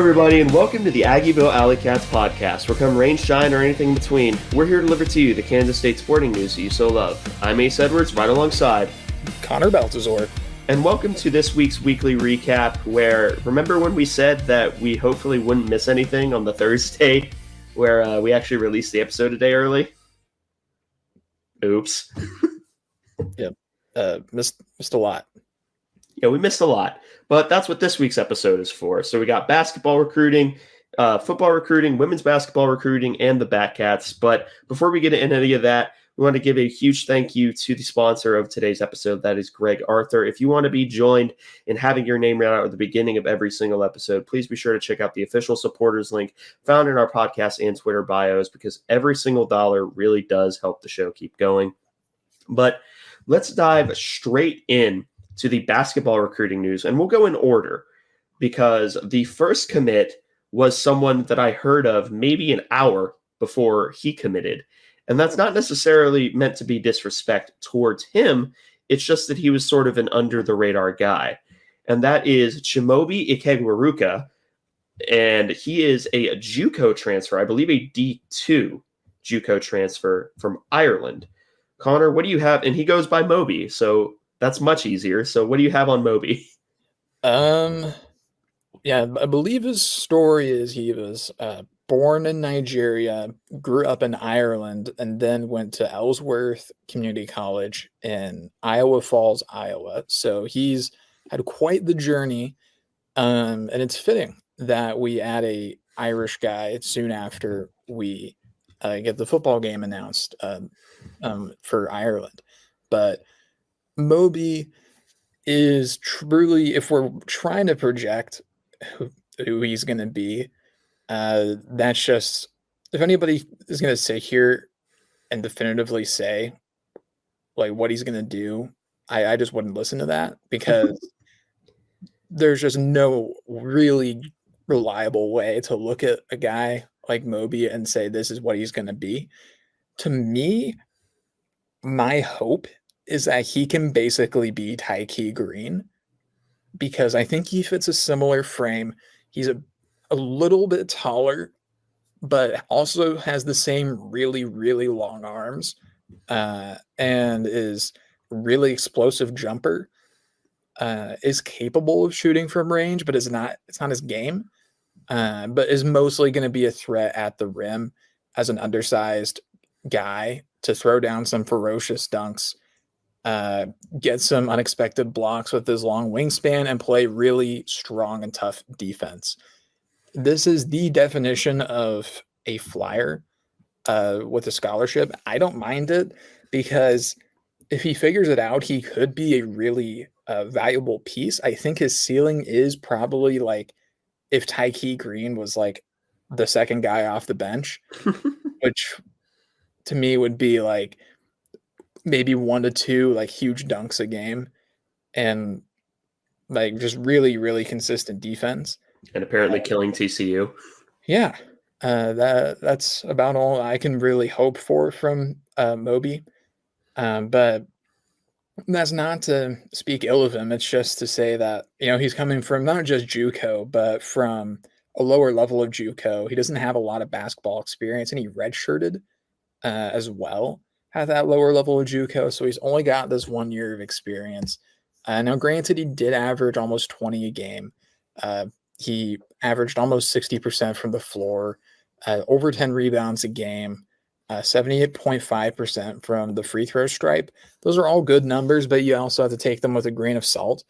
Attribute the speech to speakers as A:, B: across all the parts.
A: everybody, and welcome to the Aggieville Alleycats podcast, where come rain, shine, or anything in between, we're here to deliver to you the Kansas State sporting news that you so love. I'm Ace Edwards, right alongside
B: Connor Baltazar.
A: And welcome to this week's weekly recap, where, remember when we said that we hopefully wouldn't miss anything on the Thursday, where we actually released the episode a day early? Oops.
B: Yep. Missed a lot.
A: Yeah, we missed a lot. But that's what this week's episode is for. So we got basketball recruiting, football recruiting, women's basketball recruiting, and the Batcats. But before we get into any of that, we want to give a huge thank you to the sponsor of today's episode. That is Greg Arthur. If you want to be joined in having your name read out at the beginning of every single episode, please be sure to check out the official supporters link found in our podcast and Twitter bios, because every single dollar really does help the show keep going. But let's dive straight in to the basketball recruiting news, and we'll go in order because the first commit was someone that I heard of maybe an hour before he committed. And that's not necessarily meant to be disrespect towards him. It's just that he was sort of an under-the-radar guy. And that is Chimaobi Ikegwaruka. And he is a JUCO transfer, I believe a D2 JUCO transfer from Ireland. Connor, what do you have? And he goes by Moby, so that's much easier. So what do you have on Moby?
B: Yeah, I believe his story is he was born in Nigeria, grew up in Ireland, and then went to Ellsworth Community College in Iowa Falls, Iowa. So he's had quite the journey, and it's fitting that we add a Irish guy soon after we get the football game announced for Ireland. But Moby is truly, if we're trying to project who he's going to be, that's just, if anybody is going to sit here and definitively say like what he's going to do, I just wouldn't listen to that, because there's just no really reliable way to look at a guy like Moby and say this is what he's going to be. To me, my hope is that he can basically be Tyke Green, because I think he fits a similar frame. He's a little bit taller, but also has the same really, really long arms, and is really explosive jumper, is capable of shooting from range, but it's not his game, but is mostly going to be a threat at the rim as an undersized guy to throw down some ferocious dunks, get some unexpected blocks with his long wingspan, and play really strong and tough defense. This is the definition of a flyer with a scholarship. I don't mind it, because if he figures it out, he could be a really valuable piece. I think his ceiling is probably like if Tyke Green was like the second guy off the bench, which to me would be like maybe 1 to 2 like huge dunks a game and like just really, really consistent defense.
A: And apparently killing TCU.
B: Yeah, that's about all I can really hope for from Moby. But that's not to speak ill of him. It's just to say that, he's coming from not just JUCO, but from a lower level of JUCO. He doesn't have a lot of basketball experience, and he redshirted as well at that lower level of JUCO. So he's only got this 1 year of experience. Now, granted, he did average almost 20 a game. He averaged almost 60% from the floor, over 10 rebounds a game, 78.5% from the free throw stripe. Those are all good numbers, but you also have to take them with a grain of salt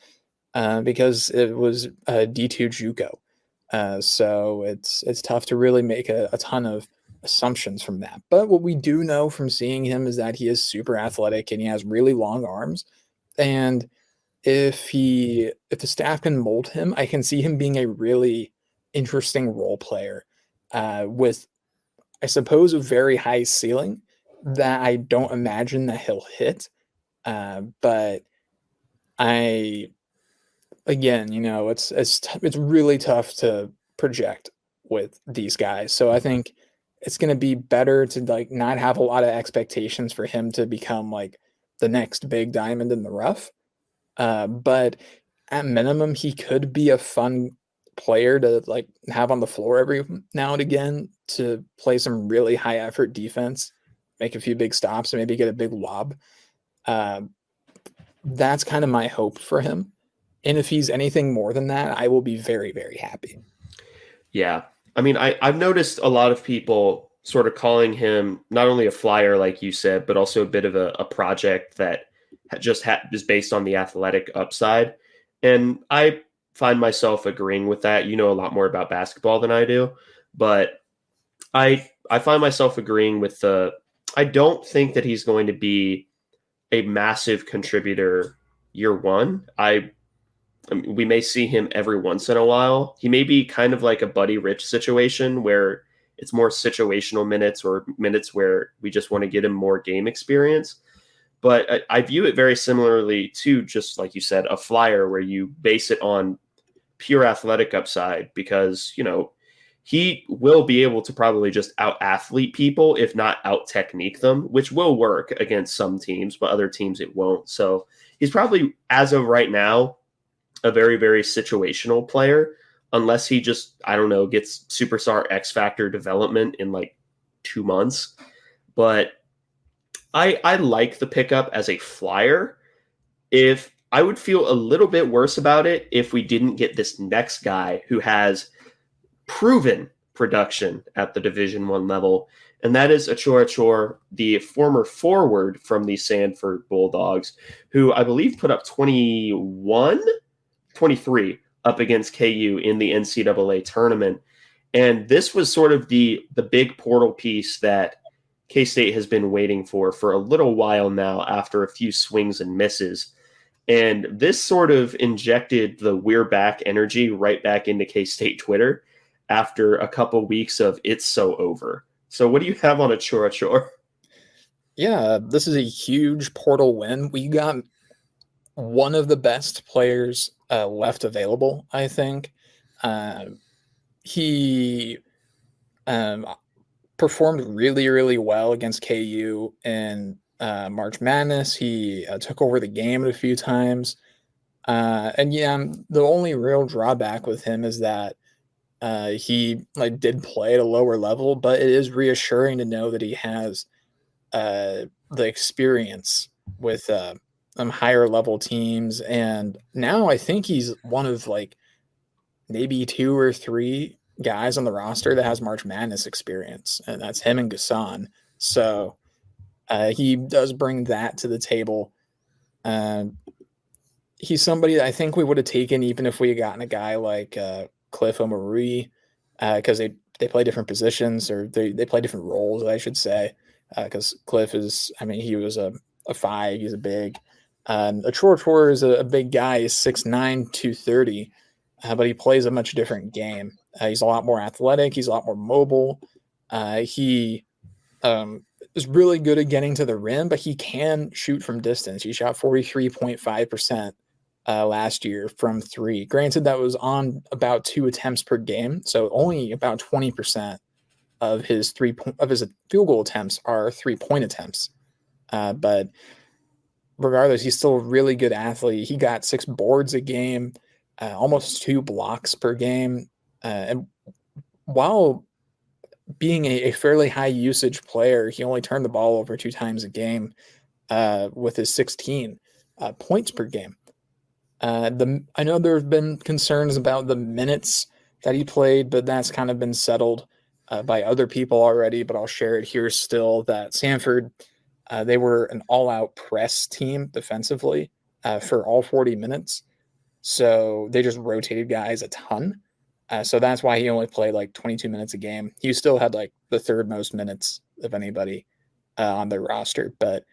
B: because it was a D2 JUCO. So it's tough to really make a ton of assumptions from that. But what we do know from seeing him is that he is super athletic and he has really long arms. And if the staff can mold him, I can see him being a really interesting role player with, I suppose, a very high ceiling that I don't imagine that he'll hit. But it's really tough to project with these guys. So I think it's going to be better to like not have a lot of expectations for him to become like the next big diamond in the rough. But at minimum, he could be a fun player to like have on the floor every now and again to play some really high effort defense, make a few big stops, and maybe get a big lob. Uh, that's kind of my hope for him. And if he's anything more than that, I will be very, very happy.
A: Yeah. I mean, I've noticed a lot of people sort of calling him not only a flyer, like you said, but also a bit of a project that is based on the athletic upside. And I find myself agreeing with that. You know a lot more about basketball than I do, but I find myself agreeing with I don't think that he's going to be a massive contributor year one. I mean, we may see him every once in a while. He may be kind of like a Buddy Rich situation where it's more situational minutes or minutes where we just want to get him more game experience. But I view it very similarly to, just like you said, a flyer where you base it on pure athletic upside, because, he will be able to probably just out athlete people, if not out technique them, which will work against some teams, but other teams it won't. So he's probably, as of right now, a very, very situational player, unless he just, I don't know, gets superstar X Factor development in like 2 months. But I like the pickup as a flyer. If I would feel a little bit worse about it if we didn't get this next guy who has proven production at the Division One level, and that is A-Chor, the former forward from the Sanford Bulldogs, who I believe put up 23 up against KU in the NCAA tournament. And this was sort of the big portal piece that K-State has been waiting for a little while now, after a few swings and misses. And this sort of injected the "we're back" energy right back into K-State Twitter after a couple weeks of "it's so over." So what do you have on A-Chor?
B: Yeah, this is a huge portal win. We got one of the best players left available, I think. He performed really, really well against KU in March Madness. He took over the game a few times. And yeah, the only real drawback with him is that he did play at a lower level, but it is reassuring to know that he has the experience with higher level teams. And now I think he's one of maybe 2 or 3 guys on the roster that has March Madness experience, and that's him and Gassan. So he does bring that to the table. He's somebody that I think we would have taken even if we had gotten a guy like Cliff Omarui, because they play different positions, or they play different roles, I should say. Because Cliff he was a 5, he's a big. A-Chor is a big guy. He's 6'9", 230, but he plays a much different game. He's a lot more athletic. He's a lot more mobile. He is really good at getting to the rim, but he can shoot from distance. He shot 43.5% last year from 3. Granted, that was on about 2 attempts per game, so only about 20% of his field goal attempts are 3-point attempts. But regardless, he's still a really good athlete. He got 6 boards a game, almost 2 blocks per game. And while being a fairly high usage player, he only turned the ball over 2 times a game with his 16 points per game. I know there have been concerns about the minutes that he played, but that's kind of been settled by other people already. But I'll share it here still that Sanford, they were an all-out press team defensively for all 40 minutes. So they just rotated guys a ton. So that's why he only played 22 minutes a game. He still had the 3rd most minutes of anybody on their roster. But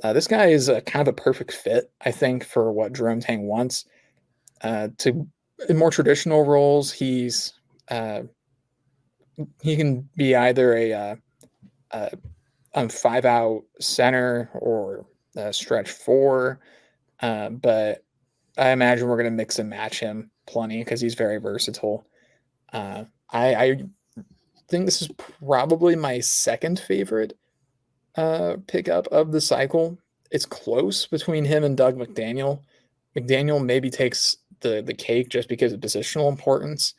B: this guy is kind of a perfect fit, I think, for what Jerome Tang wants. In more traditional roles, he can be either a 5-out center or a stretch 4. But I imagine we're going to mix and match him plenty because he's very versatile. I think this is probably my 2nd favorite pickup of the cycle. It's close between him and Doug McDaniel. McDaniel maybe takes the cake just because of positional importance,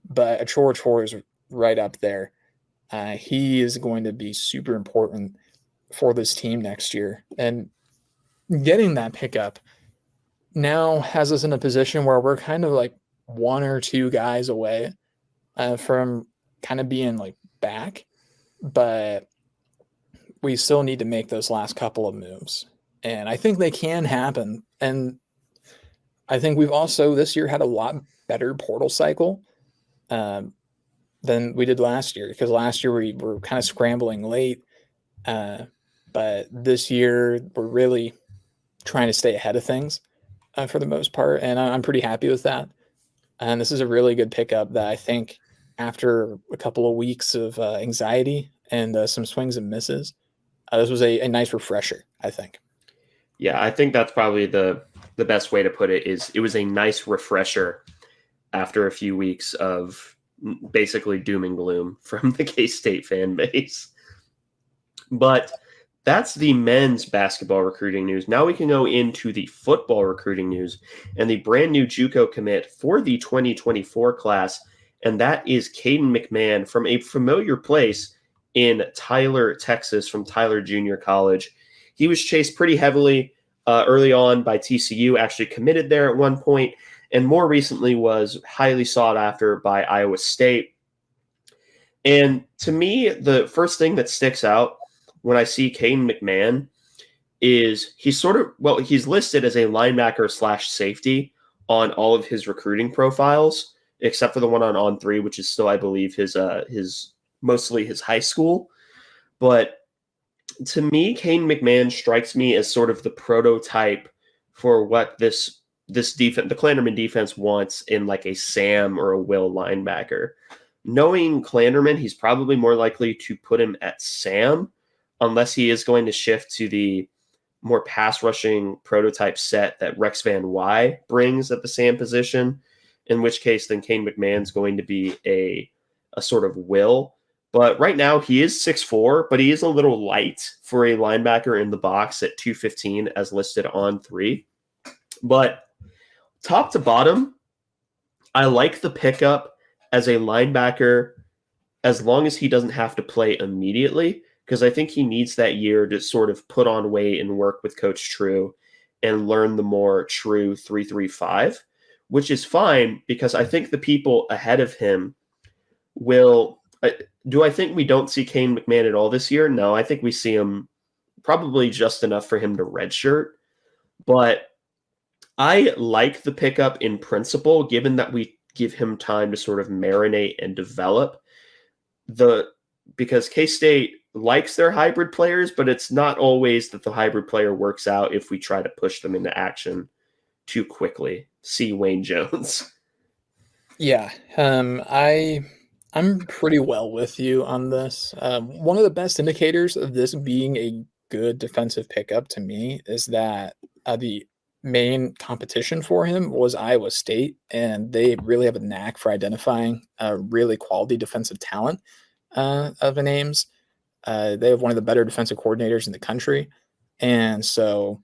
B: but A-Chor is right up there. He is going to be super important for this team next year. And getting that pickup now has us in a position where we're kind of like one or two guys away from kind of being like back, but we still need to make those last couple of moves. And I think they can happen. And I think we've also this year had a lot better portal cycle um, than we did last year, because last year we were kind of scrambling late. Uh, but this year we're really trying to stay ahead of things for the most part. And I'm pretty happy with that. And this is a really good pickup that I think after a couple of weeks of anxiety and some swings and misses, this was a nice refresher, I think.
A: Yeah, I think that's probably the best way to put it. Is it was a nice refresher after a few weeks of basically doom and gloom from the K-State fan base. But that's the men's basketball recruiting news. Now we can go into the football recruiting news and the brand new JUCO commit for the 2024 class, and that is Caden McMahon from a familiar place in Tyler, Texas, from Tyler Junior College. He was chased pretty heavily early on by TCU, actually committed there at one point, and more recently was highly sought after by Iowa State. And to me, the first thing that sticks out when I see Caden McMahon is he's listed as a linebacker / safety on all of his recruiting profiles, except for the one on 3, which is still, I believe, his mostly his high school. But to me, Caden McMahon strikes me as sort of the prototype for what this defense, the Clanderman defense, wants in like a Sam or a Will linebacker. Knowing Clanderman, he's probably more likely to put him at Sam, unless he is going to shift to the more pass rushing prototype set that Rex Van Wy brings at the Sam position, in which case then Caden McMahon's going to be a sort of Will. But right now he is 6'4", but he is a little light for a linebacker in the box at 215 as listed on 3. But top to bottom, I like the pickup as a linebacker as long as he doesn't have to play immediately, because I think he needs that year to sort of put on weight and work with Coach True and learn the more true 3-3-5, which is fine because I think the people ahead of him will – do I think we don't see Caden McMahon at all this year? No, I think we see him probably just enough for him to redshirt. But I like the pickup in principle, given that we give him time to sort of marinate and develop. Because K-State likes their hybrid players, but it's not always that the hybrid player works out if we try to push them into action too quickly. See Wayne Jones.
B: Yeah, I'm pretty well with you on this. One of the best indicators of this being a good defensive pickup to me is that the main competition for him was Iowa State, and they really have a knack for identifying really quality defensive talent of the names. They have one of the better defensive coordinators in the country, and so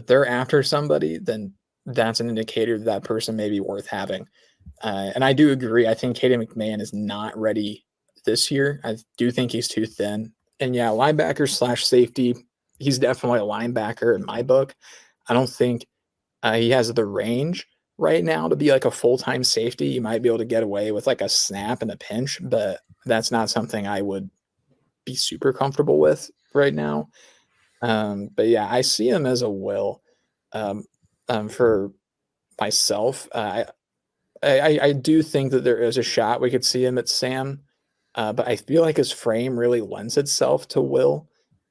B: they're after somebody, then that's an indicator that person may be worth having. And I do agree. I think Caden McMahon is not ready this year. I do think he's too thin. And yeah, linebacker / safety, he's definitely a linebacker in my book. I don't think he has the range right now to be like a full-time safety. You might be able to get away with like a snap and a pinch, but that's not something I would be super comfortable with right now. But yeah, I see him as a Will for myself. I do think that there is a shot we could see him at Sam, but I feel like his frame really lends itself to Will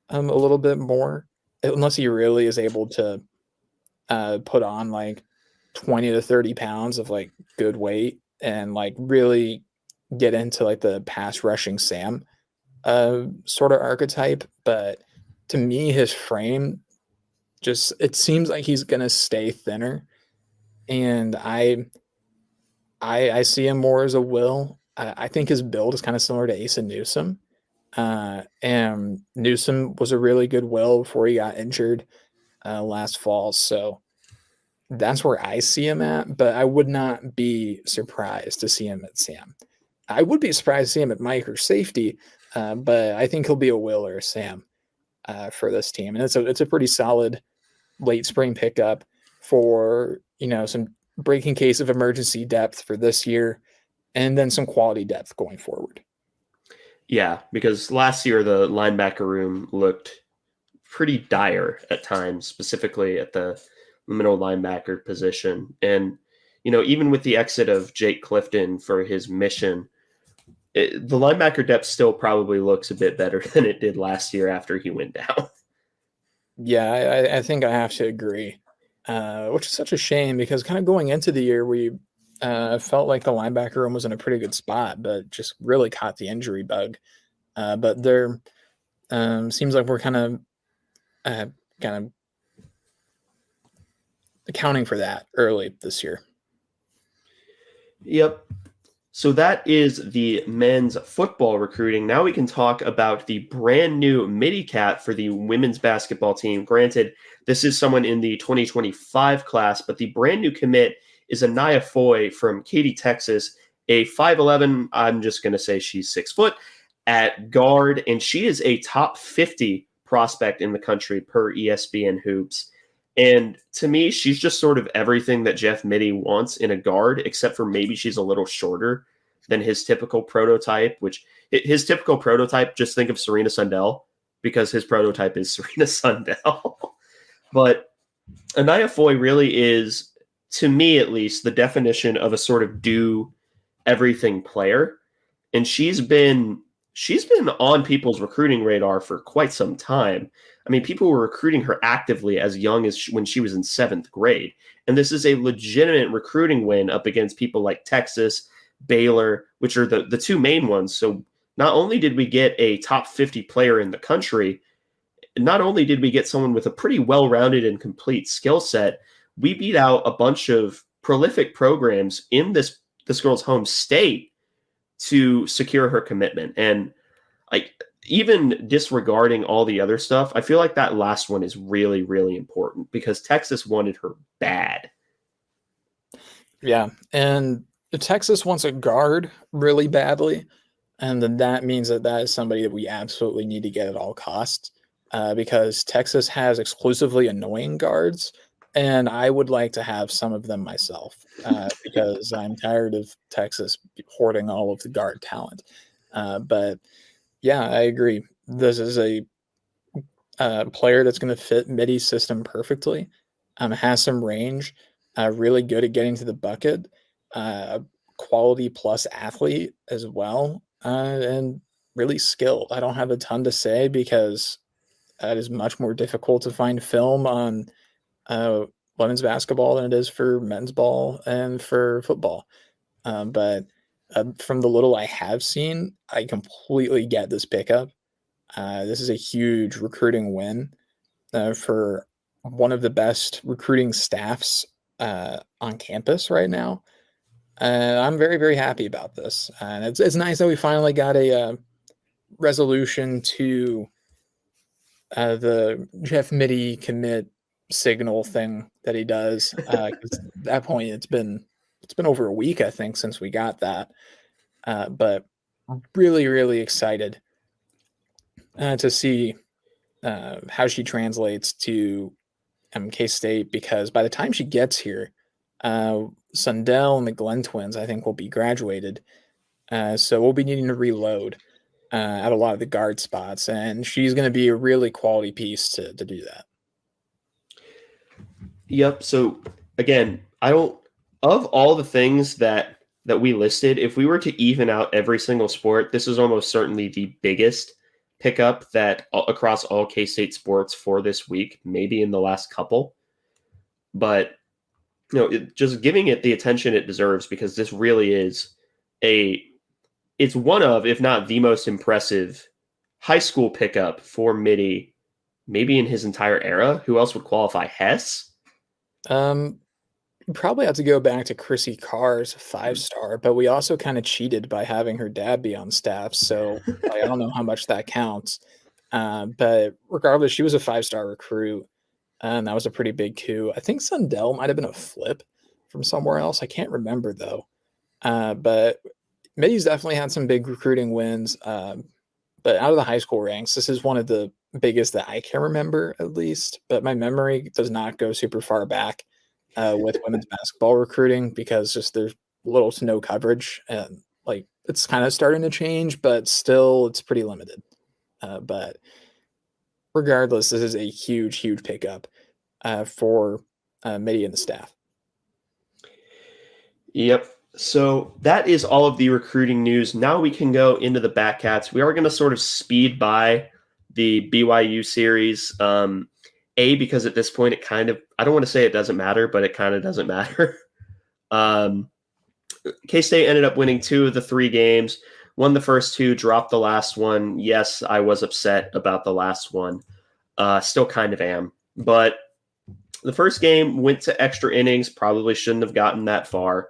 B: a little bit more, unless he really is able to put on like 20 to 30 pounds of like good weight and like really get into like the pass rushing Sam sort of archetype. But to me, his frame just, it seems like he's going to stay thinner. And I see him more as a Will. I think his build is kind of similar to Asa Newsom. And Newsom was a really good Will before he got injured last fall. So That's where I see him at, but I would not be surprised to see him at Sam. I would be surprised to see him at Mike or safety, but I think he'll be a Will or a Sam for this team, and it's a pretty solid late spring pickup for some breaking case of emergency depth for this year, and then some quality depth going forward.
A: Yeah, because last year the linebacker room looked pretty dire at times, specifically at the middle linebacker position. And, even with the exit of Jake Clifton for his mission, the linebacker depth still probably looks a bit better than it did last year after he went down.
B: Yeah, I think I have to agree, which is such a shame because kind of going into the year, we felt like the linebacker room was in a pretty good spot, but just really caught the injury bug. But there seems like we're kind of accounting for that early this year.
A: Yep. So that is the men's football recruiting. Now we can talk about the brand new midi cat for the women's basketball team. Granted, this is someone in the 2025 class, but the brand new commit is Anaya Foy from Katy, Texas, a 5'11". I'm just going to say she's 6 foot at guard, and she is a top 50 prospect in the country per ESPN Hoops. And to me, she's just sort of everything that Jeff Mittie wants in a guard, except for maybe she's a little shorter than his typical prototype, which his typical prototype, just think of Serena Sundell, because his prototype is Serena Sundell. But Anaya Foy really is, to me at least, the definition of a sort of do everything player. And she's been on people's recruiting radar for quite some time. I mean, people were recruiting her actively as young as when she was in 7th grade. And this is a legitimate recruiting win up against people like Texas, Baylor, which are the two main ones. So not only did we get a top 50 player in the country, not only did we get someone with a pretty well-rounded and complete skill set, we beat out a bunch of prolific programs in this girl's home state to secure her commitment. And even disregarding all the other stuff, I feel like that last one is really, really important because Texas wanted her bad.
B: Yeah, and Texas wants a guard really badly, and then that means that is somebody that we absolutely need to get at all costs, because Texas has exclusively annoying guards, and I would like to have some of them myself, because I'm tired of Texas hoarding all of the guard talent. But yeah, I agree. This is a player that's going to fit Midi's system perfectly. Has some range, really good at getting to the bucket, quality plus athlete as well, and really skilled. I don't have a ton to say because it is much more difficult to find film on women's basketball than it is for men's ball and for football. But from the little I have seen, I completely get this pickup. This is a huge recruiting win for one of the best recruiting staffs on campus right now. I'm very, very happy about this. And it's nice that we finally got a resolution to the Jeff Mittie commit signal thing that he does. 'Cause at that point, it's been over a week, I think, since we got that. But really, really excited to see how she translates to K-State, because by the time she gets here, Sundell and the Glenn twins, I think, will be graduated. So we'll be needing to reload at a lot of the guard spots, and she's going to be a really quality piece to do that.
A: Yep. So again, of all the things that we listed, if we were to even out every single sport, this is almost certainly the biggest pickup that across all K-State sports for this week, maybe in the last couple. But just giving it the attention it deserves, because this really is it's one of, if not the most impressive high school pickup for Mittie, maybe in his entire era. Who else would qualify? Hess?
B: You probably have to go back to Chrissy Carr's 5-star, but we also kind of cheated by having her dad be on staff. So I don't know how much that counts. But regardless, she was a 5-star recruit. and that was a pretty big coup. I think Sundell might have been a flip from somewhere else. I can't remember though. But Mitty's definitely had some big recruiting wins. But out of the high school ranks, this is one of the biggest that I can remember, at least. But my memory does not go super far back with women's basketball recruiting because just there's little to no coverage, and like it's kind of starting to change, but still it's pretty limited. But regardless, this is a huge, huge pickup for Mitty and the staff.
A: Yep. So that is all of the recruiting news. Now we can go into the Batcats. We are going to sort of speed by the BYU series. Because at this point, it kind of, I don't want to say it doesn't matter, but it kind of doesn't matter. K-State ended up winning 2 of the 3 games, won the first 2, dropped the last one. Yes, I was upset about the last one. Still kind of am. But the first game went to extra innings, probably shouldn't have gotten that far.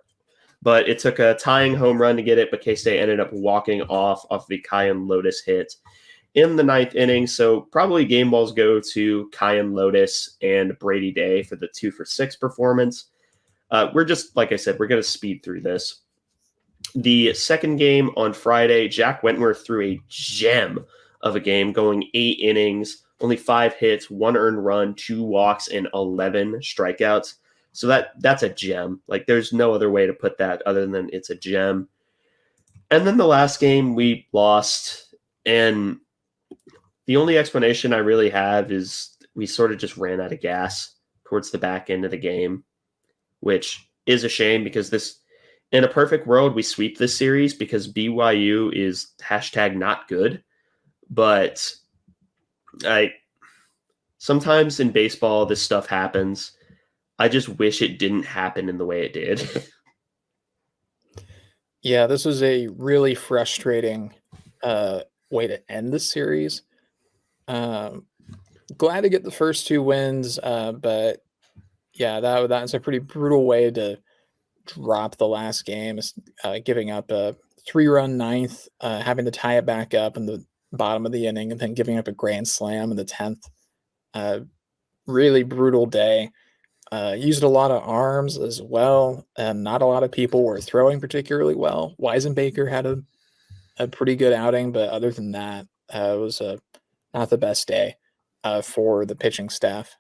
A: But it took a tying home run to get it, but K-State ended up walking off the Kyan Lotus hit in the 9th inning. So probably game balls go to Kyan Lotus and Brady Day for the 2-for-6 performance. We're just, like I said, we're going to speed through this. The second game on Friday, Jack Wentworth threw a gem of a game, going 8 innings, only 5 hits, 1 earned run, 2 walks, and 11 strikeouts. So that's a gem. Like, there's no other way to put that other than it's a gem. And then the last game we lost, and the only explanation I really have is we sort of just ran out of gas towards the back end of the game, which is a shame because this, in a perfect world, we sweep this series because BYU is #not good. But sometimes in baseball, this stuff happens. I just wish it didn't happen in the way it did.
B: Yeah, this was a really frustrating way to end the series. Glad to get the first 2 wins, but yeah, that's a pretty brutal way to drop the last game, giving up a 3-run ninth, having to tie it back up in the bottom of the inning, and then giving up a grand slam in the 10th. Really brutal day. Used a lot of arms as well, and not a lot of people were throwing particularly well. Weisenbaker had a pretty good outing, but other than that, it was not the best day for the pitching staff.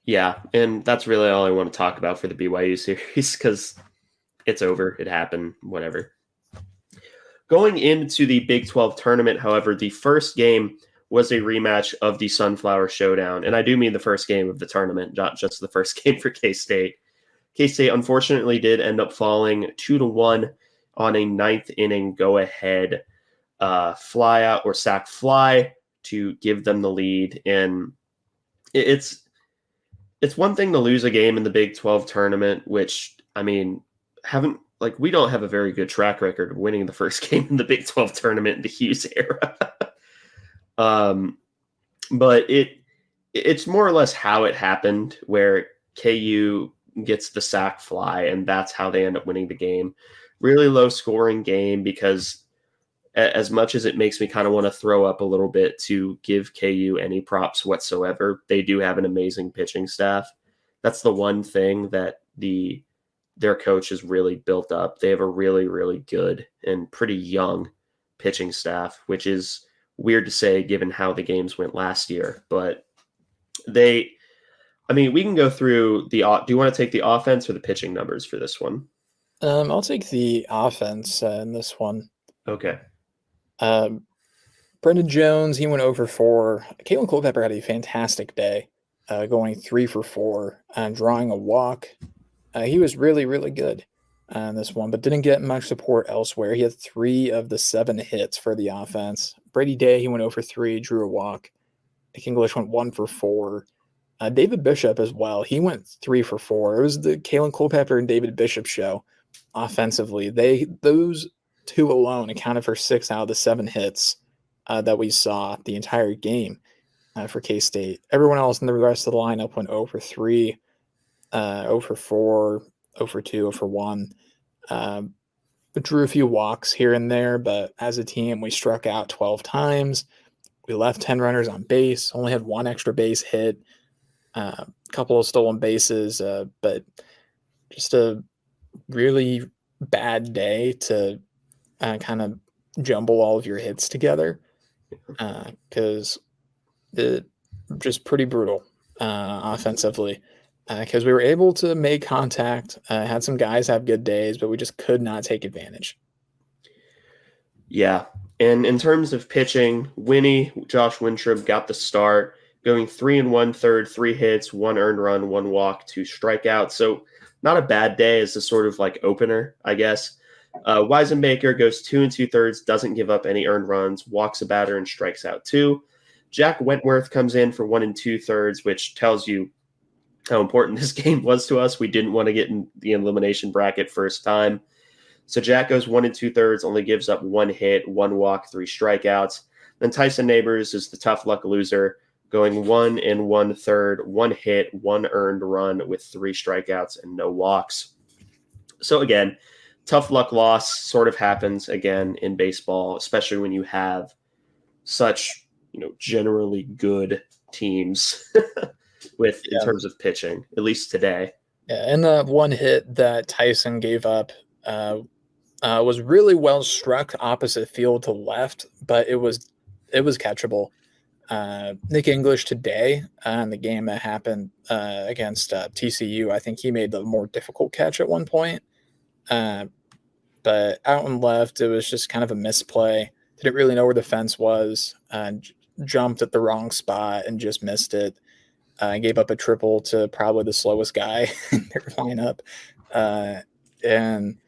A: Yeah, and that's really all I want to talk about for the BYU series because it's over. It happened, whatever. Going into the Big 12 tournament, however, the first game was a rematch of the Sunflower Showdown. And I do mean the first game of the tournament, not just the first game for K-State. K-State unfortunately did end up falling 2-1 on a 9th inning go-ahead fly out or sac fly to give them the lead. And it's one thing to lose a game in the Big 12 tournament, which, I mean, we don't have a very good track record of winning the first game in the Big 12 tournament in the Hughes era. But it's more or less how it happened, where KU gets the sac fly, and that's how they end up winning the game. Really low scoring game because as much as it makes me kind of want to throw up a little bit to give KU any props whatsoever, they do have an amazing pitching staff. That's the one thing that their coach has really built up. They have a really, really good and pretty young pitching staff, which is weird to say given how the games went last year. But we can go through do you want to take the offense or the pitching numbers for this one?
B: I'll take the offense in this one.
A: Okay.
B: Brendan Jones, he went over 4. Caitlin Culpepper had a fantastic day, going 3 for 4 and drawing a walk. He was really, really good on this one, but didn't get much support elsewhere. He had 3 of the 7 hits for the offense. Brady Day, he went over 3, drew a walk. Nick English went 1 for 4. David Bishop as well. He went 3 for 4. It was the Caitlin Culpepper and David Bishop show offensively. Those 2 alone accounted for 6 out of the 7 hits that we saw the entire game for K-State. Everyone else in the rest of the lineup went 0 for 3, 0 for 4, 0 for 2, 0 for 1. Drew a few walks here and there, but as a team, we struck out 12 times. We left 10 runners on base, only had 1 extra base hit. a couple of stolen bases, but just a really bad day to kind of jumble all of your hits together, because it just pretty brutal offensively, because we were able to make contact, had some guys have good days, but we just could not take advantage.
A: Yeah. And in terms of pitching, Josh Wintrip got the start, going 3 1/3, 3 hits, 1 earned run, 1 walk, 2 strikeouts. So not a bad day as a sort of like opener, I guess. Weisenbaker goes 2 2/3, doesn't give up any earned runs, walks a batter and strikes out 2. Jack Wentworth comes in for 1 2/3, which tells you how important this game was to us. We didn't want to get in the elimination bracket first time. So Jack goes 1 2/3, only gives up 1 hit, 1 walk, 3 strikeouts. Then Tyson Neighbors is the tough luck loser, going 1 1/3, 1 hit, 1 earned run with 3 strikeouts and no walks. So again, tough luck loss sort of happens again in baseball, especially when you have such, generally good teams in terms of pitching, at least today.
B: Yeah, and the 1 hit that Tyson gave up was really well struck opposite field to left, but it was catchable. Nick English today in the game that happened against TCU, I think he made the more difficult catch at one point. But out and left, it was just kind of a misplay. Didn't really know where the fence was. Jumped at the wrong spot and just missed it. Gave up a triple to probably the slowest guy in their lineup. And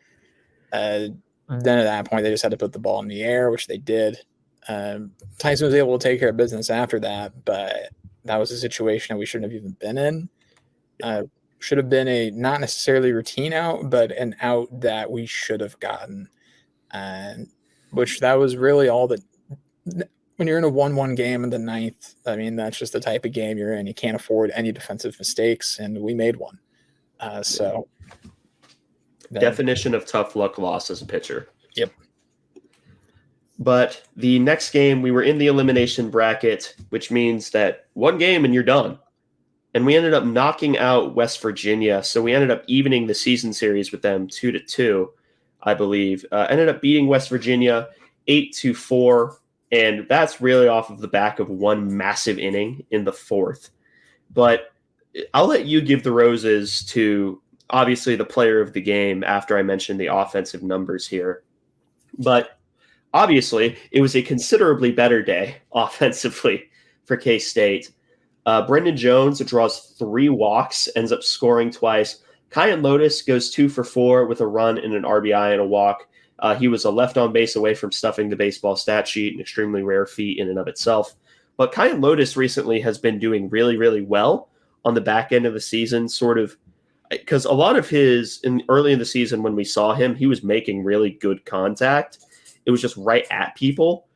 B: then at that point, they just had to put the ball in the air, which they did. Tyson was able to take care of business after that, but that was a situation that we shouldn't have even been in. Should have been a not necessarily routine out, but an out that we should have gotten. Which that was really all that. When you're in a 1-1 game in the 9th, I mean, that's just the type of game you're in. You can't afford any defensive mistakes, and we made one.
A: Definition of tough luck loss as a pitcher.
B: Yep.
A: But the next game, we were in the elimination bracket, which means that 1 game and you're done. And we ended up knocking out West Virginia. So we ended up evening the season series with them 2-2, I believe. Ended up beating West Virginia 8-4. And that's really off of the back of 1 massive inning in the 4th. But I'll let you give the roses to, obviously, the player of the game after I mentioned the offensive numbers here. But obviously, it was a considerably better day offensively for K-State. Brendan Jones draws 3 walks, ends up scoring twice. Kyan Lotus goes 2 for 4 with a run and an RBI and a walk. He was a left on base away from stuffing the baseball stat sheet, an extremely rare feat in and of itself. But Kyan Lotus recently has been doing really, really well on the back end of the season, sort of, because a lot of early in the season when we saw him, he was making really good contact. It was just right at people.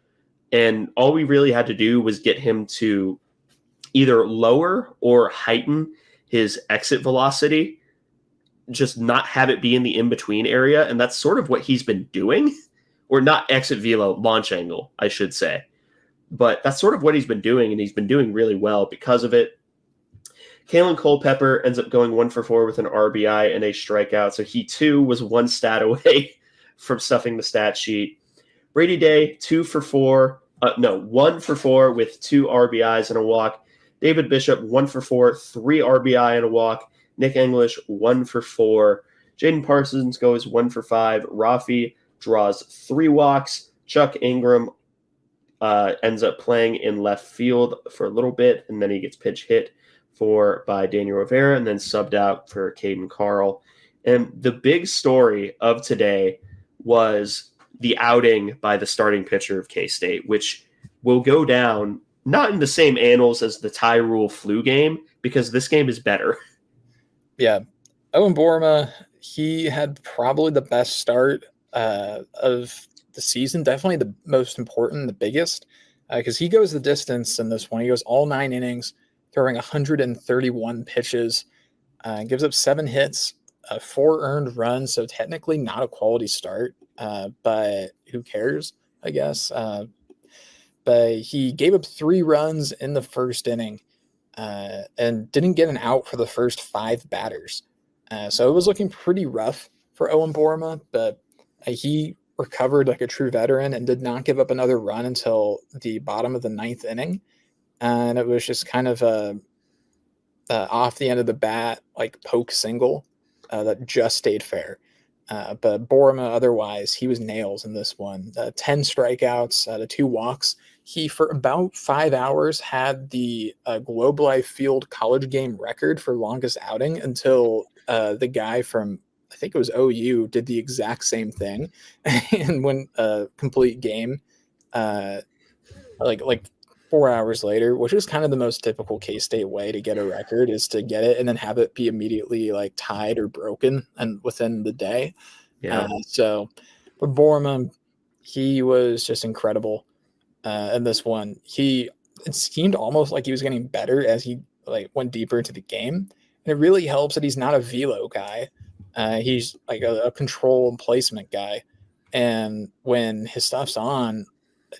A: And all we really had to do was get him to either lower or heighten his exit velocity, just not have it be in the in-between area. And that's sort of what he's been doing, or not exit velo, launch angle, I should say. But that's sort of what he's been doing, and he's been doing really well because of it. Kalen Culpepper ends up going 1 for 4 with an RBI and a strikeout. So he too was 1 stat away from stuffing the stat sheet. Brady Day, 1 for 4 with 2 RBIs and a walk. David Bishop, 1 for 4, 3 RBI and a walk. Nick English, 1 for 4. Jaden Parsons goes 1 for 5. Rafi draws 3 walks. Chuck Ingram ends up playing in left field for a little bit, and then he gets pitch hit by Daniel Rivera, and then subbed out for Caden Carl. And the big story of today was the outing by the starting pitcher of K-State, which will go down not in the same annals as the tie rule flu game, because this game is better.
B: Yeah. Owen Borma, he had probably the best start of the season, definitely the most important, the biggest, because he goes the distance in this one. He goes all 9 innings, throwing 131 pitches, gives up 7 hits, 4 earned runs, so technically not a quality start, but who cares, I guess. But he gave up 3 runs in the first inning, and didn't get an out for the first 5 batters. So it was looking pretty rough for Owen Borma, but he recovered like a true veteran and did not give up another run until the bottom of the 9th inning. And it was just kind of a off the end of the bat, like poke single that just stayed fair. But Borma, otherwise, he was nails in this one. 10 strikeouts, the 2 walks. He, for about 5 hours, had the Globe Life Field college game record for longest outing until the guy from, I think it was OU, did the exact same thing and went a complete game. Like 4 hours later, which is kind of the most typical K-State way to get a record, is to get it and then have it be immediately like tied or broken and within the day.
A: Yeah.
B: But Borman, he was just incredible in this one. It seemed almost like he was getting better as he like went deeper into the game. And it really helps that he's not a velo guy. He's like a control and placement guy. And when his stuff's on,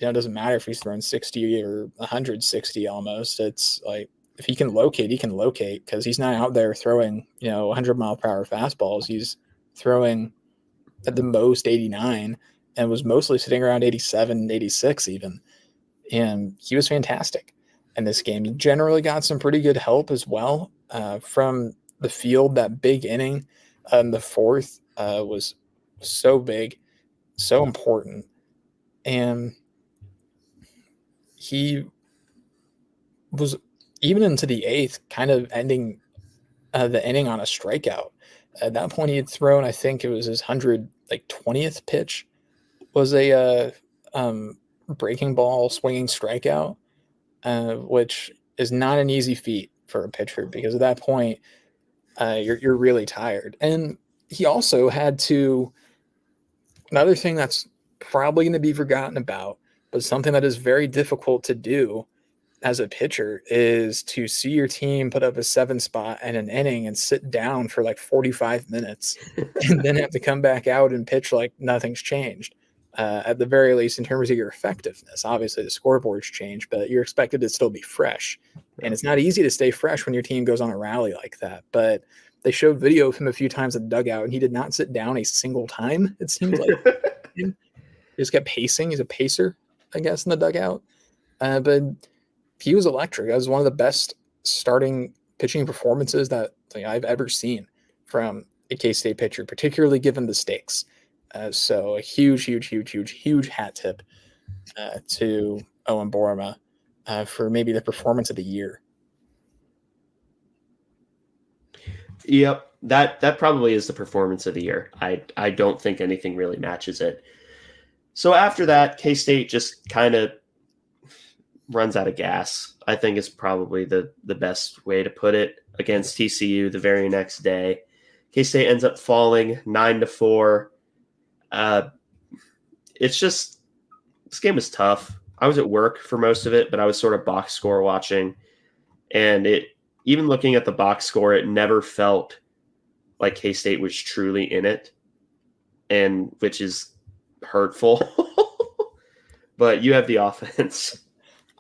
B: it doesn't matter if he's throwing 60 or 160 almost. It's like if he can locate, because he's not out there throwing 100-mile-per-hour fastballs. He's throwing at the most 89 and was mostly sitting around 87, 86 even. And he was fantastic in this game. He generally got some pretty good help as well from the field. That big inning in the 4th was so big, so important. And he was even into the 8th, kind of ending the inning on a strikeout. At that point, he had thrown, I think it was his 120th pitch, was a breaking ball swinging strikeout, which is not an easy feat for a pitcher because at that point, you're really tired. And he also had to, another thing that's probably going to be forgotten about, but something that is very difficult to do as a pitcher, is to see your team put up a 7 spot in an inning and sit down for like 45 minutes and then have to come back out and pitch like nothing's changed. At the very least, in terms of your effectiveness. Obviously, the scoreboards change, but you're expected to still be fresh. And it's not easy to stay fresh when your team goes on a rally like that. But they showed video of him a few times in the dugout, and he did not sit down a single time, it seems like. He just kept pacing. He's a pacer, I guess, in the dugout. But he was electric. That was one of the best starting pitching performances that I've ever seen from a K-State pitcher, particularly given the stakes. So a huge hat tip to Owen Borma for maybe the performance of the year.
A: Yep, that probably is the performance of the year. I don't think anything really matches it. So after that, K-State just kind of runs out of gas, I think is probably the best way to put it, against TCU the very next day. K-State ends up falling 9-4. It's just, this game was tough. I was at work for most of it, but I was sort of box score watching. And even looking at the box score, it never felt like K-State was truly in it, and which is hurtful. But you have the offense.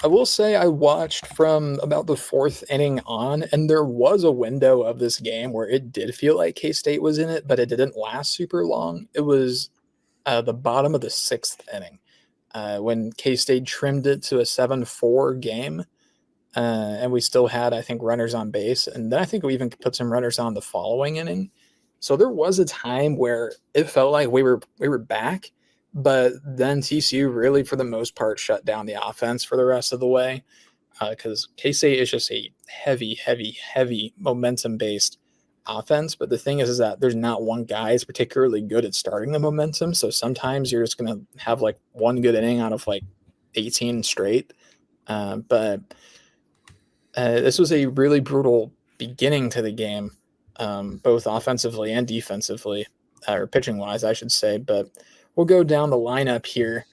B: I will say I watched from about the 4th inning on, and there was a window of this game where it did feel like K-State was in it, but it didn't last super long. It was the bottom of the 6th inning when K-State trimmed it to a 7-4 game, and we still had, I think, runners on base. And then I think we even put some runners on the following inning. So there was a time where it felt like we were back. But then TCU really, for the most part, shut down the offense for the rest of the way because K-State is just a heavy momentum-based offense. But the thing is that there's not one guy is particularly good at starting the momentum. So sometimes you're just going to have like one good inning out of like 18 straight. But this was a really brutal beginning to the game, both offensively and defensively, or pitching-wise, I should say. But we'll go down the lineup here.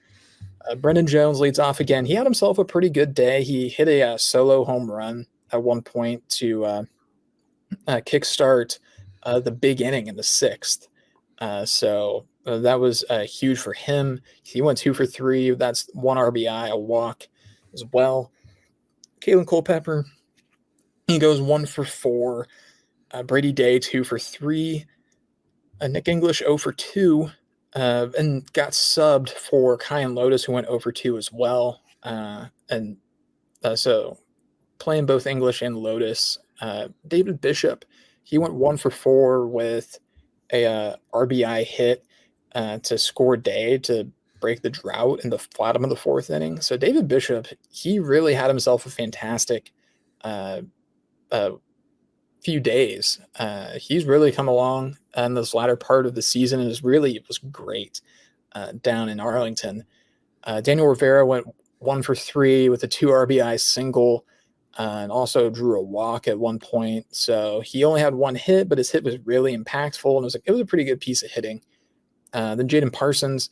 B: Brendan Jones leads off again. He had himself a pretty good day. He hit a solo home run at one point to kickstart the big inning in the 6th. So that was huge for him. He went 2 for 3. That's 1 RBI, a walk as well. Kalen Culpepper He goes 1 for 4. Brady Day 2 for 3. Nick English 0 for 2. And got subbed for Kyan Lotus, who went 0 for 2 as well. So playing both English and Lotus. David Bishop, he went 1 for 4 with a RBI hit to score Day to break the drought in the bottom of the 4th inning. So David Bishop, he really had himself a fantastic few days. He's really come along in this latter part of the season, and it was great down in Arlington. Daniel Rivera went 1 for 3 with a 2 RBI single, and also drew a walk at one point. So he only had 1 hit, but his hit was really impactful, and it was a pretty good piece of hitting. Then Jaden Parsons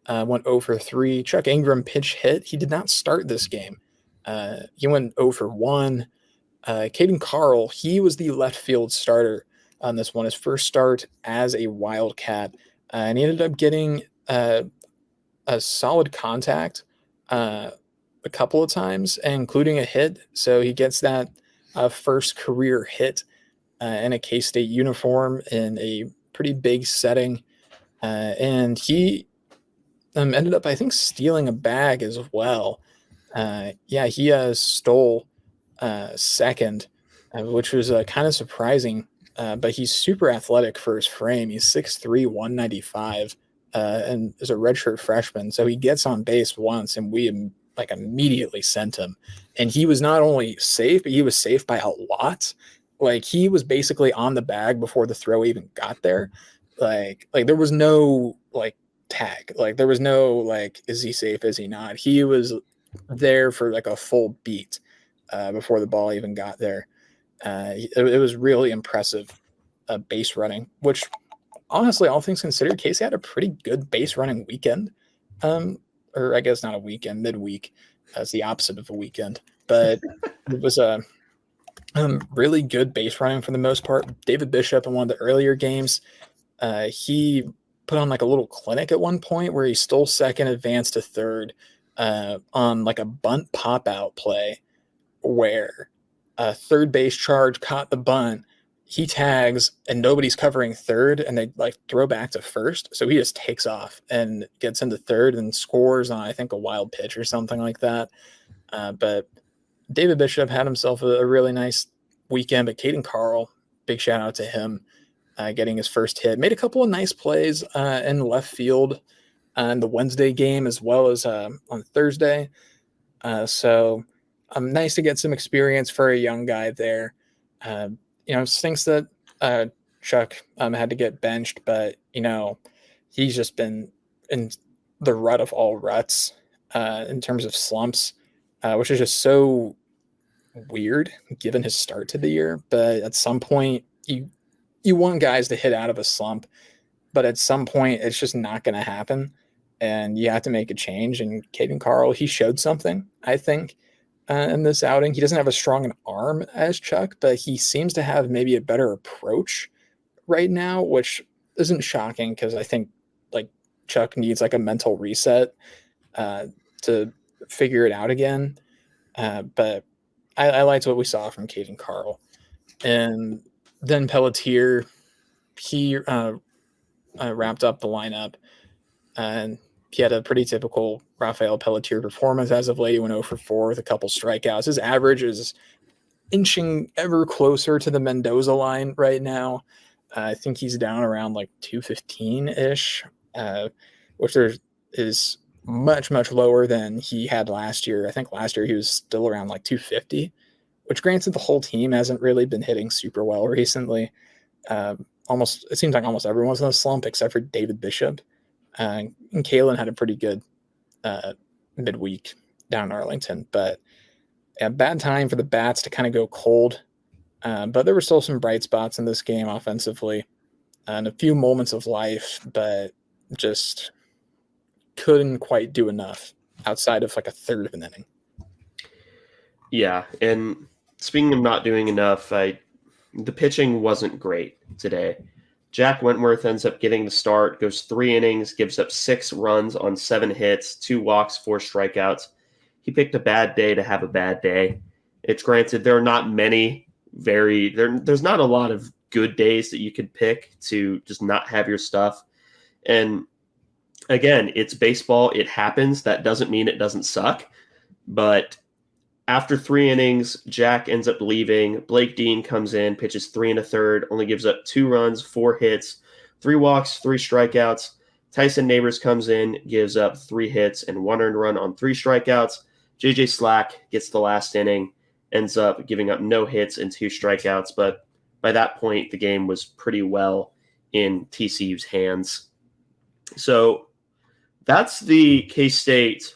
B: went 0 for 3. Chuck Ingram pinch hit. He did not start this game. He went 0 for 1. Caden Carl, he was the left field starter on this one, his first start as a Wildcat. And he ended up getting a solid contact a couple of times, including a hit. So he gets that first career hit in a K-State uniform in a pretty big setting. And he ended up, I think, stealing a bag as well. He stole second, which was kind of surprising. But he's super athletic for his frame. He's 6'3", 195, and is a redshirt freshman. So he gets on base once, and we immediately sent him. And he was not only safe, but he was safe by a lot. He was basically on the bag before the throw even got there. There was no tag. There was no is he safe? Is he not? He was there for a full beat before the ball even got there. It was really impressive base running, which honestly, all things considered, Casey had a pretty good base running weekend. Or I guess not a weekend, midweek. That's the opposite of a weekend. But it was a really good base running for the most part. David Bishop in one of the earlier games, he put on a little clinic at one point where he stole second, advanced to third on a bunt pop out play where a third base charge caught the bunt. He tags and nobody's covering third, and they throw back to first. So he just takes off and gets into third and scores on, I think, a wild pitch or something like that. But David Bishop had himself a really nice weekend. But Caden Carl, big shout out to him getting his first hit. Made a couple of nice plays in left field in the Wednesday game as well as on Thursday. So nice to get some experience for a young guy there. Stinks that Chuck had to get benched, but he's just been in the rut of all ruts in terms of slumps, which is just so weird given his start to the year. But at some point, you want guys to hit out of a slump, but at some point, it's just not going to happen, and you have to make a change. And Caden Carl, he showed something, I think. In this outing, he doesn't have as strong an arm as Chuck, but he seems to have maybe a better approach right now, which isn't shocking because I think Chuck needs a mental reset to figure it out again. But I liked what we saw from Caden Carl. And then Pelletier, he wrapped up the lineup, and he had a pretty typical Rafael Pelletier performance as of late. He went 0 for 4 with a couple strikeouts. His average is inching ever closer to the Mendoza line right now. I think he's down around 215-ish, which is much, much lower than he had last year. I think last year he was still around 250, which granted the whole team hasn't really been hitting super well recently. It seems like almost everyone's in a slump except for David Bishop. And Kalen had a pretty good midweek down in Arlington, but bad time for the Bats to kind of go cold. But there were still some bright spots in this game offensively and a few moments of life, but just couldn't quite do enough outside of a third of an inning.
A: Yeah, and speaking of not doing enough, the pitching wasn't great today. Jack Wentworth ends up getting the start, goes 3 innings, gives up 6 runs on 7 hits, 2 walks, 4 strikeouts. He picked a bad day to have a bad day. It's granted there are not many there's not a lot of good days that you could pick to just not have your stuff. And again, it's baseball. It happens. That doesn't mean it doesn't suck. But after 3 innings, Jack ends up leaving. Blake Dean comes in, pitches 3 1/3, only gives up 2 runs, 4 hits, 3 walks, 3 strikeouts. Tyson Neighbors comes in, gives up 3 hits and 1 earned run on 3 strikeouts. JJ Slack gets the last inning, ends up giving up no hits and 2 strikeouts. But by that point, the game was pretty well in TCU's hands. So that's the K-State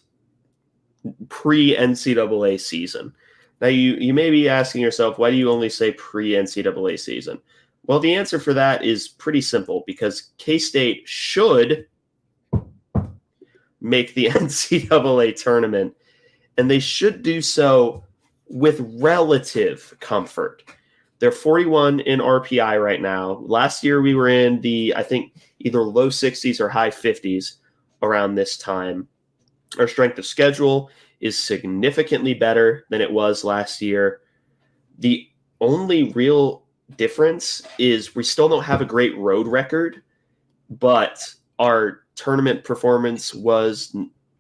A: pre-NCAA season. Now, you may be asking yourself, why do you only say pre-NCAA season? Well, the answer for that is pretty simple, because K-State should make the NCAA tournament, and they should do so with relative comfort. They're 41 in RPI right now. Last year we were in the, I think, either low 60s or high 50s around this time. Our strength of schedule is significantly better than it was last year. The only real difference is we still don't have a great road record, but our tournament performance was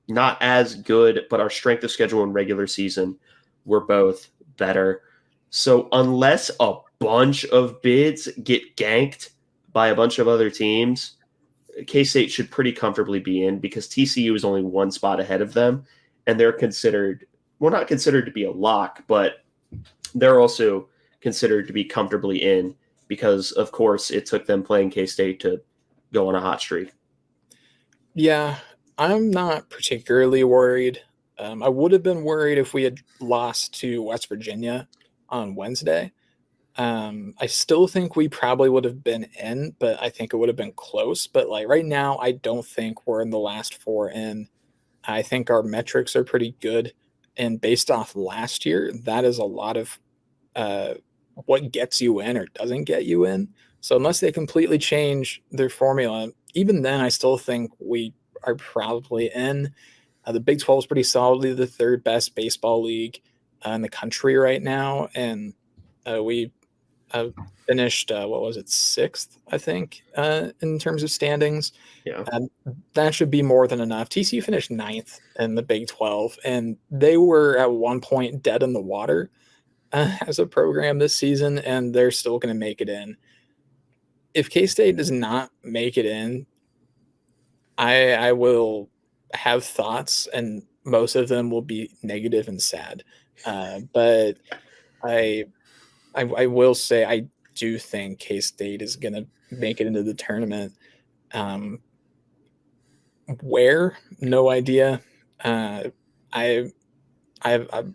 A: not as good, but our strength of schedule and regular season were both better. So unless a bunch of bids get ganked by a bunch of other teams, K-State should pretty comfortably be in, because TCU is only 1 spot ahead of them, and they're considered, well, not considered to be a lock, but they're also considered to be comfortably in because, of course, it took them playing K-State to go on a hot streak.
B: Yeah, I'm not particularly worried. I would have been worried if we had lost to West Virginia on Wednesday. I still think we probably would have been in, but I think it would have been close. But like right now, I don't think we're in the last 4 in. I think our metrics are pretty good. And based off last year, that is a lot of what gets you in or doesn't get you in. So unless they completely change their formula, even then, I still think we are probably in. The Big 12 is pretty solidly the 3rd best baseball league in the country right now. And we finished, 6th, I think, in terms of standings.
A: Yeah.
B: That should be more than enough. TCU finished 9th in the Big 12, and they were at one point dead in the water as a program this season, and they're still going to make it in. If K-State does not make it in, I will have thoughts, and most of them will be negative and sad. But I will say I do think K-State is going to make it into the tournament. Where? No idea. I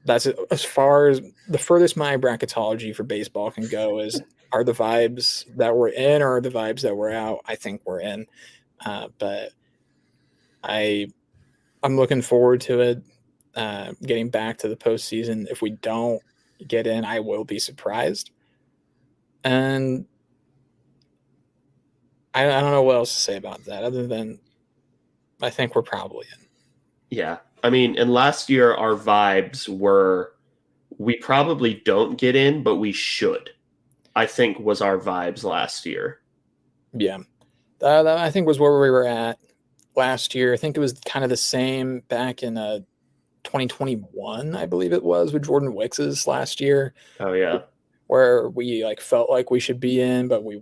B: that's as far as the furthest my bracketology for baseball can go is, are the vibes that we're in or are the vibes that we're out? I think we're in. But I'm looking forward to it. Getting back to the postseason. If we don't get in, I will be surprised. And I don't know what else to say about that other than I think we're probably in.
A: Yeah. I mean, and last year our vibes were, we probably don't get in, but we should, I think, was our vibes last year.
B: Yeah. That I think was where we were at last year. I think it was kind of the same back in 2021, I believe it was, with Jordan Wicks's last year.
A: Oh, yeah.
B: Where we like felt like we should be in, but we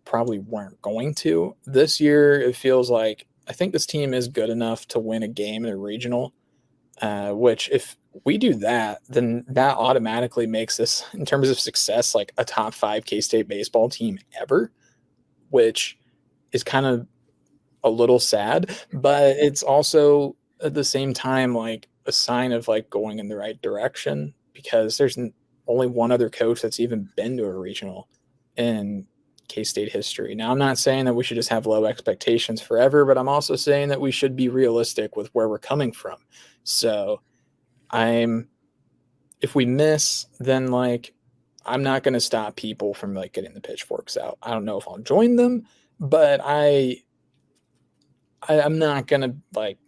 B: probably weren't going to. This year, it feels like I think this team is good enough to win a game in a regional, which if we do that, then that automatically makes this, in terms of success, like a top 5 K-State baseball team ever, which is kind of a little sad, but it's also at the same time like a sign of like going in the right direction, because there's only one other coach that's even been to a regional in K-State history. Now, I'm not saying that we should just have low expectations forever, but I'm also saying that we should be realistic with where we're coming from. So if we miss, then like, I'm not going to stop people from like getting the pitchforks out. I don't know if I'll join them, but I'm not going to like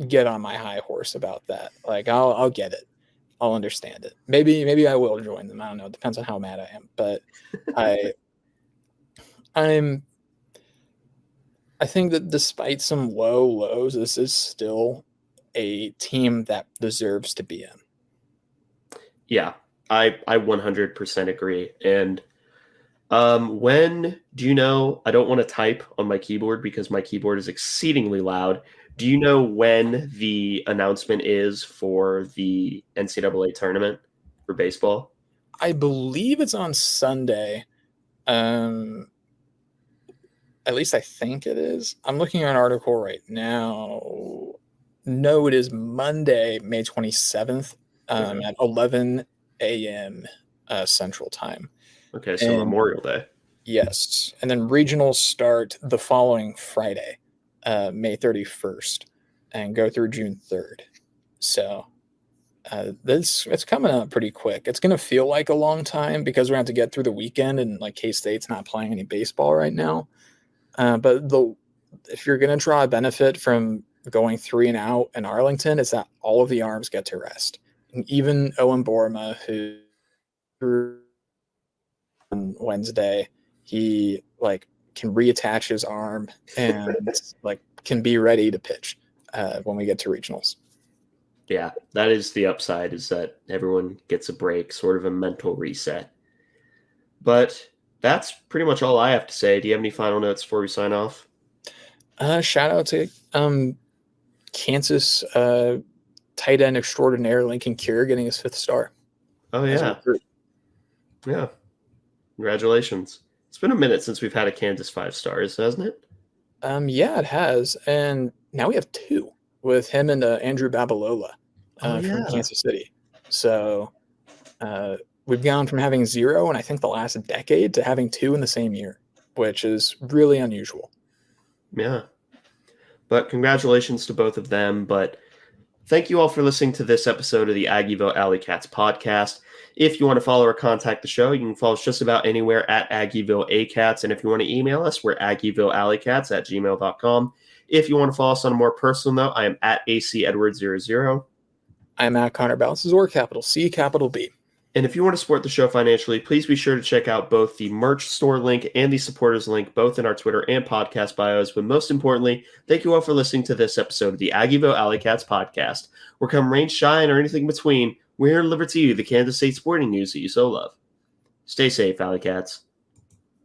B: get on my high horse about that. Like I'll get it. I'll understand it. Maybe I will join them. I don't know. It depends on how mad I am. But I I'm I think that despite some low lows, this is still a team that deserves to be in.
A: Yeah, I 100% agree. And when do you know? I don't want to type on my keyboard because my keyboard is exceedingly loud. Do you know when the announcement is for the NCAA tournament for baseball?
B: I believe it's on Sunday. Um, at least I think it is. I'm looking at an article right now. No, it is Monday, May 27th,
A: Okay.
B: at 11 a.m. Central Time.
A: Okay, so
B: And
A: Memorial Day.
B: yes, and then regionals start the following Friday, May 31st, and go through June 3rd. So this it's coming up pretty quick. It's gonna feel like a long time because we're gonna have to get through the weekend, and like K-State's not playing any baseball right now. But if you're gonna draw a benefit from going 3 and out in Arlington, is that all of the arms get to rest. And even Owen Borma, who on Wednesday, he like can reattach his arm and like can be ready to pitch when we get to regionals.
A: Yeah, that is the upside, is that everyone gets a break, sort of a mental reset. But that's pretty much all I have to say. Do you have any final notes before we sign off?
B: Shout out to Kansas tight end extraordinaire Lincoln Cure getting his 5th star.
A: Oh, yeah. Yeah. Congratulations. It's been a minute since we've had a Kansas 5 stars, hasn't it?
B: Yeah, it has. And now we have 2 with him and Andrew Babalola from Kansas City. So we've gone from having 0 in I think the last decade to having 2 in the same year, which is really unusual.
A: Yeah. But congratulations to both of them. But thank you all for listening to this episode of the Aggieville Alleycats podcast. If you want to follow or contact the show, you can follow us just about anywhere at Aggieville Alleycats. And if you want to email us, we're AggieVilleAlleycats@gmail.com. If you want to follow us on a more personal note, I am at ACEdwards00.
B: I'm at Connor Balances, or capital C, capital B.
A: And if you want to support the show financially, please be sure to check out both the merch store link and the supporters link, both in our Twitter and podcast bios. But most importantly, thank you all for listening to this episode of the Aggieville Alleycats podcast. Where come rain, shine, or anything in between, we're here to deliver to you the Kansas State sporting news that you so love. Stay safe, Alleycats.